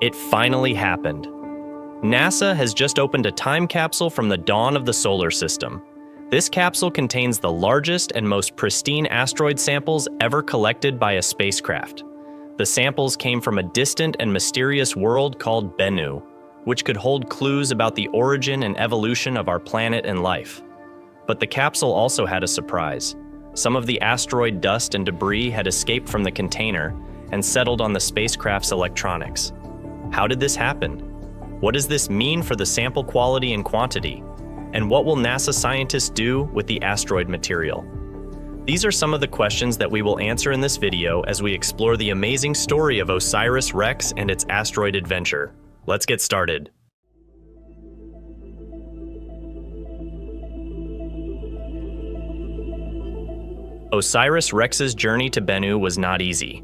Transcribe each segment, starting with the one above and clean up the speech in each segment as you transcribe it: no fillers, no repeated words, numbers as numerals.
It finally happened. NASA has just opened a time capsule from the dawn of the solar system. This capsule contains the largest and most pristine asteroid samples ever collected by a spacecraft. The samples came from a distant and mysterious world called Bennu, which could hold clues about the origin and evolution of our planet and life. But the capsule also had a surprise. Some of the asteroid dust and debris had escaped from the container and settled on the spacecraft's electronics. How did this happen? What does this mean for the sample quality and quantity? And what will NASA scientists do with the asteroid material? These are some of the questions that we will answer in this video as we explore the amazing story of OSIRIS-REx and its asteroid adventure. Let's get started. OSIRIS-REx's journey to Bennu was not easy.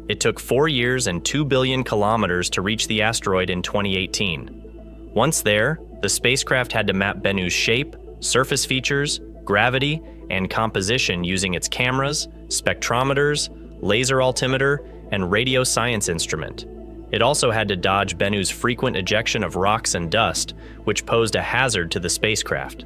It took 4 years and 2 billion kilometers to reach the asteroid in 2018. Once there, the spacecraft had to map Bennu's shape, surface features, gravity, and composition using its cameras, spectrometers, laser altimeter, and radio science instrument. It also had to dodge Bennu's frequent ejection of rocks and dust, which posed a hazard to the spacecraft.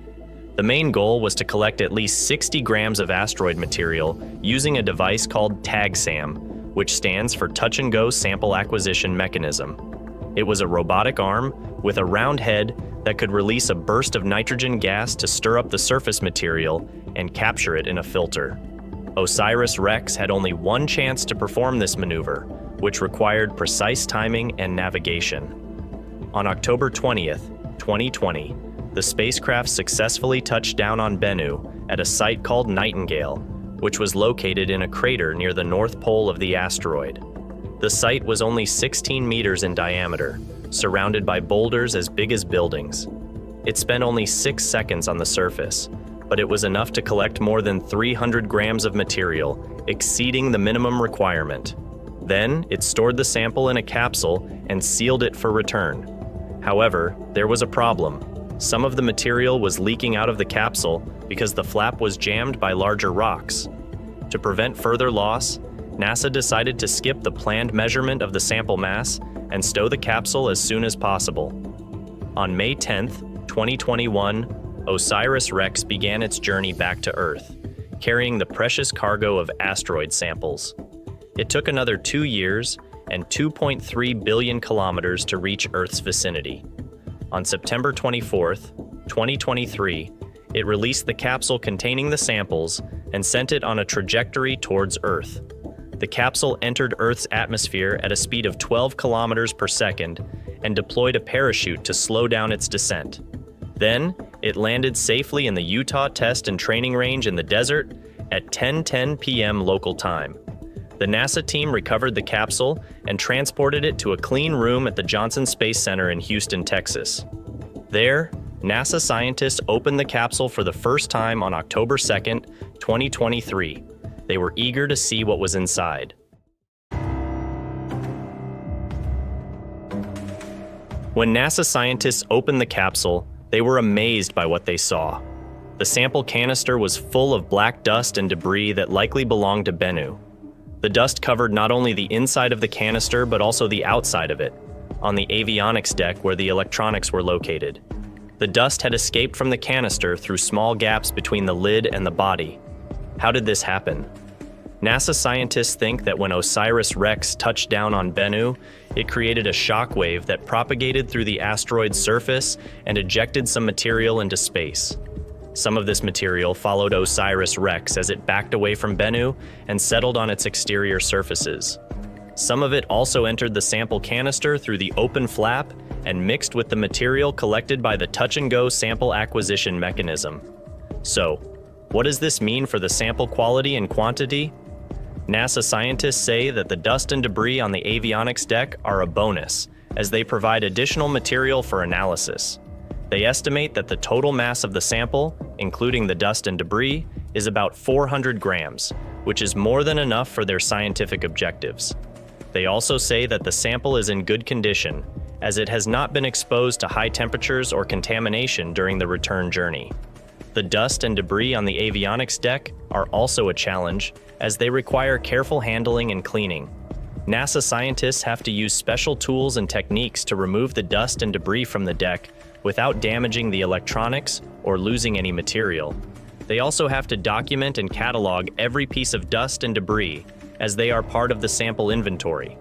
The main goal was to collect at least 60 grams of asteroid material using a device called TAGSAM, which stands for Touch and Go Sample Acquisition Mechanism. It was a robotic arm with a round head that could release a burst of nitrogen gas to stir up the surface material and capture it in a filter. OSIRIS-REx had only one chance to perform this maneuver, which required precise timing and navigation. On October 20th, 2020, the spacecraft successfully touched down on Bennu at a site called Nightingale, which was located in a crater near the north pole of the asteroid. The site was only 16 meters in diameter, surrounded by boulders as big as buildings. It spent only 6 seconds on the surface, but it was enough to collect more than 300 grams of material, exceeding the minimum requirement. Then, it stored the sample in a capsule and sealed it for return. However, there was a problem. Some of the material was leaking out of the capsule because the flap was jammed by larger rocks. To prevent further loss, NASA decided to skip the planned measurement of the sample mass and stow the capsule as soon as possible. On May 10th, 2021, OSIRIS-REx began its journey back to Earth, carrying the precious cargo of asteroid samples. It took another 2 years and 2.3 billion kilometers to reach Earth's vicinity. On September 24th, 2023, it released the capsule containing the samples and sent it on a trajectory towards Earth. The capsule entered Earth's atmosphere at a speed of 12 kilometers per second and deployed a parachute to slow down its descent. Then, it landed safely in the Utah Test and Training Range in the desert at 10:10 p.m. local time. The NASA team recovered the capsule and transported it to a clean room at the Johnson Space Center in Houston, Texas. There, NASA scientists opened the capsule for the first time on October 2nd, 2023. They were eager to see what was inside. When NASA scientists opened the capsule, they were amazed by what they saw. The sample canister was full of black dust and debris that likely belonged to Bennu. The dust covered not only the inside of the canister, but also the outside of it, on the avionics deck where the electronics were located. The dust had escaped from the canister through small gaps between the lid and the body. How did this happen? NASA scientists think that when OSIRIS-REx touched down on Bennu, it created a shock wave that propagated through the asteroid's surface and ejected some material into space. Some of this material followed OSIRIS-REx as it backed away from Bennu and settled on its exterior surfaces. Some of it also entered the sample canister through the open flap and mixed with the material collected by the Touch and Go Sample Acquisition Mechanism. So, what does this mean for the sample quality and quantity? NASA scientists say that the dust and debris on the avionics deck are a bonus, as they provide additional material for analysis. They estimate that the total mass of the sample, including the dust and debris, is about 400 grams, which is more than enough for their scientific objectives. They also say that the sample is in good condition, as it has not been exposed to high temperatures or contamination during the return journey. The dust and debris on the avionics deck are also a challenge, as they require careful handling and cleaning. NASA scientists have to use special tools and techniques to remove the dust and debris from the deck without damaging the electronics or losing any material. They also have to document and catalog every piece of dust and debris, as they are part of the sample inventory.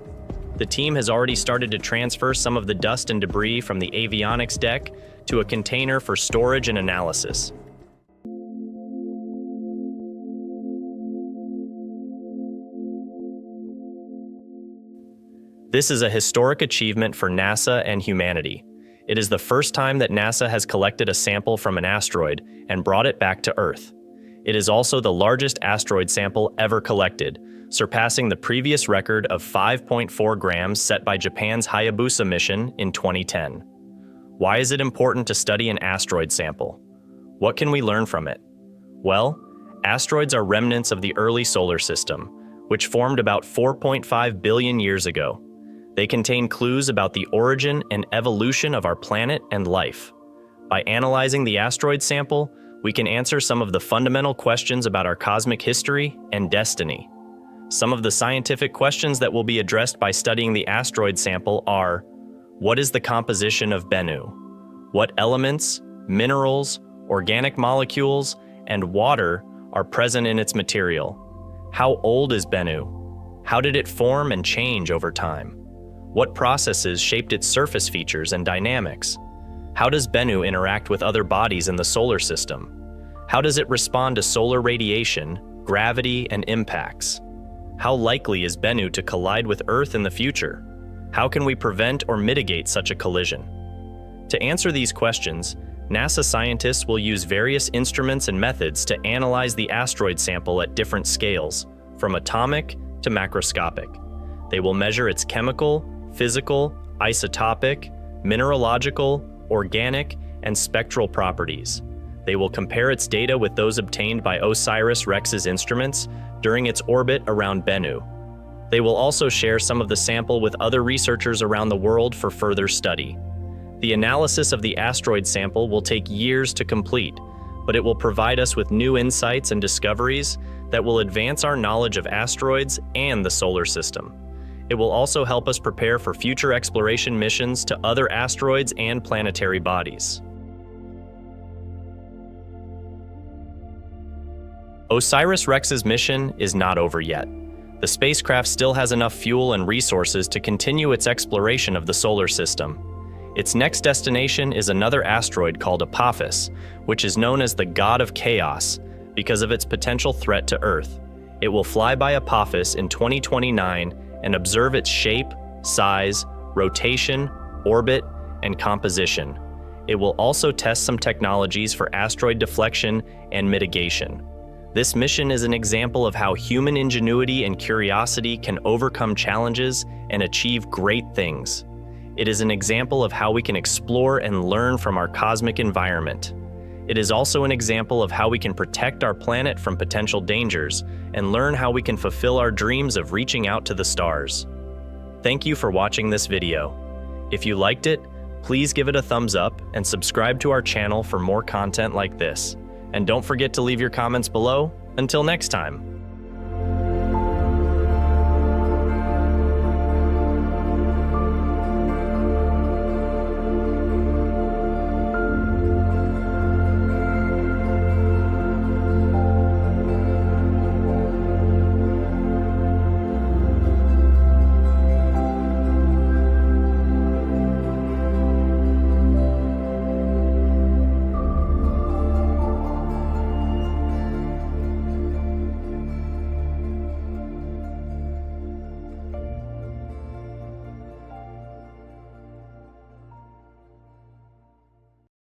The team has already started to transfer some of the dust and debris from the avionics deck to a container for storage and analysis. This is a historic achievement for NASA and humanity. It is the first time that NASA has collected a sample from an asteroid and brought it back to Earth. It is also the largest asteroid sample ever collected, surpassing the previous record of 5.4 grams set by Japan's Hayabusa mission in 2010. Why is it important to study an asteroid sample? What can we learn from it? Well, asteroids are remnants of the early solar system, which formed about 4.5 billion years ago. They contain clues about the origin and evolution of our planet and life. By analyzing the asteroid sample, we can answer some of the fundamental questions about our cosmic history and destiny. Some of the scientific questions that will be addressed by studying the asteroid sample are: what is the composition of Bennu? What elements, minerals, organic molecules, and water are present in its material? How old is Bennu? How did it form and change over time? What processes shaped its surface features and dynamics? How does Bennu interact with other bodies in the solar system? How does it respond to solar radiation, gravity, and impacts? How likely is Bennu to collide with Earth in the future? How can we prevent or mitigate such a collision? To answer these questions, NASA scientists will use various instruments and methods to analyze the asteroid sample at different scales, from atomic to macroscopic. They will measure its chemical, physical, isotopic, mineralogical, organic, and spectral properties. They will compare its data with those obtained by OSIRIS-REx's instruments during its orbit around Bennu. They will also share some of the sample with other researchers around the world for further study. The analysis of the asteroid sample will take years to complete, but it will provide us with new insights and discoveries that will advance our knowledge of asteroids and the solar system. It will also help us prepare for future exploration missions to other asteroids and planetary bodies. OSIRIS-REx's mission is not over yet. The spacecraft still has enough fuel and resources to continue its exploration of the solar system. Its next destination is another asteroid called Apophis, which is known as the God of Chaos because of its potential threat to Earth. It will fly by Apophis in 2029 and observe its shape, size, rotation, orbit, and composition. It will also test some technologies for asteroid deflection and mitigation. This mission is an example of how human ingenuity and curiosity can overcome challenges and achieve great things. It is an example of how we can explore and learn from our cosmic environment. It is also an example of how we can protect our planet from potential dangers and learn how we can fulfill our dreams of reaching out to the stars. Thank you for watching this video. If you liked it, please give it a thumbs up and subscribe to our channel for more content like this. And don't forget to leave your comments below. Until next time.